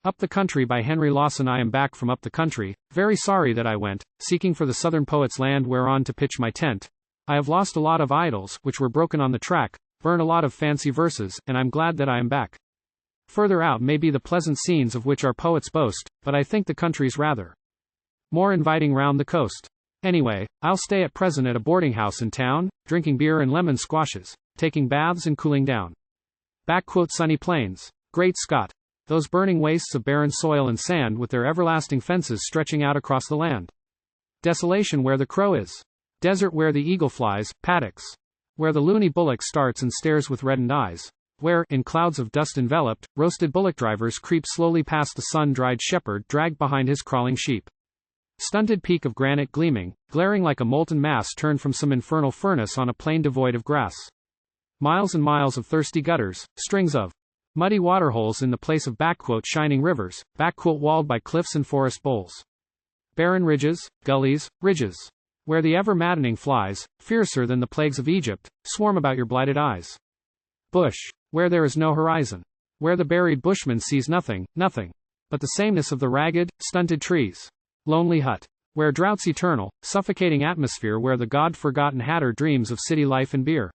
Up the Country by Henry Lawson. I am back from up the country, very sorry that I went, seeking for the southern poet's land whereon to pitch my tent. I have lost a lot of idols, which were broken on the track, burned a lot of fancy verses, and I'm glad that I am back. Further out may be the pleasant scenes of which our poets boast, but I think the country's rather more inviting round the coast. Anyway, I'll stay at present at a boarding house in town, drinking beer and lemon squashes, taking baths and cooling down. Sunny plains. Great Scott! Those burning wastes of barren soil and sand with their everlasting fences stretching out across the land. Desolation where the crow is. Desert where the eagle flies, Paddocks. Where the luny bullock starts and stares with reddened eyes. Where, in clouds of dust enveloped, roasted bullock-drivers creep slowly past the sun-dried shepherd dragged behind his crawling sheep. Stunted peak of granite gleaming, glaring like a molten mass turned from some infernal furnace on a plain devoid of grass. Miles and miles of thirsty gutters, strings of muddy waterholes in the place of shining rivers, walled by cliffs and forest bowls. Barren ridges, gullies, ridges. Where the ever-maddening flies, fiercer than the plagues of Egypt, swarm about your blighted eyes. Bush. Where there is no horizon. Where the buried bushman sees nothing, but the sameness of the ragged, stunted trees. Lonely hut. Where drought's eternal, suffocating atmosphere where the God-forgotten hatter dreams of city life and beer.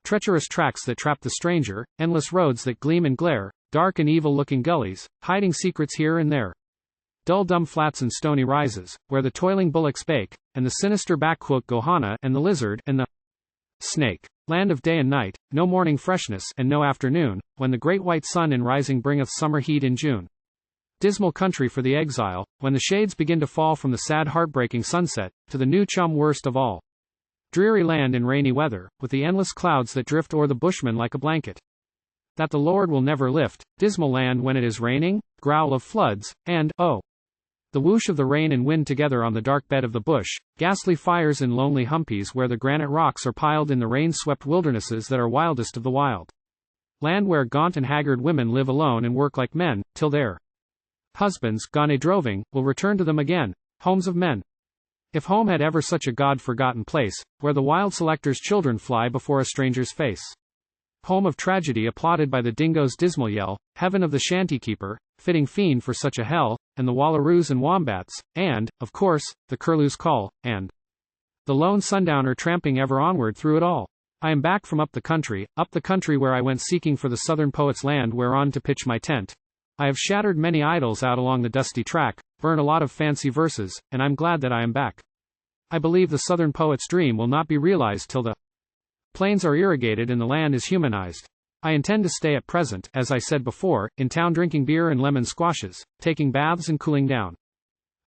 Treacherous tracks that trap the stranger, endless roads that gleam and glare, dark and evil-looking gullies, hiding secrets here and there. Dull dumb flats and stony rises, where the toiling bullocks bake, and the sinister gohanna and the lizard and the snake. Land of day and night, no morning freshness and no afternoon, when the great white sun in rising bringeth summer heat in June. Dismal country for the exile, when the shades begin to fall from the sad heartbreaking sunset, to the new chum worst of all. Dreary land in rainy weather, with the endless clouds that drift o'er the bushman like a blanket that the Lord will never lift. Dismal land when it is raining, growl of floods, and, oh, the whoosh of the rain and wind together on the dark bed of the bush. Ghastly fires in lonely humpies where the granite rocks are piled in the rain-swept wildernesses that are wildest of the wild. Land where gaunt and haggard women live alone and work like men, till their husbands, gone a-droving, will return to them again. Homes of men. If home had ever such a God-forgotten place, where the wild selector's children fly before a stranger's face. Home of tragedy applauded by the dingo's dismal yell, heaven of the shanty-keeper, fitting fiend for such a hell, and the wallaroos and wombats, and, of course, the curlew's call, and the lone sundowner tramping ever onward through it all. I am back from up the country where I went seeking for the southern poet's land whereon to pitch my tent. I have shattered many idols out along the dusty track, burned a lot of fancy verses, and I'm glad that I am back. I believe the southern poet's dream will not be realized till the plains are irrigated and the land is humanized. I intend to stay at present, as I said before, in town drinking beer and lemon squashes, taking baths and cooling down.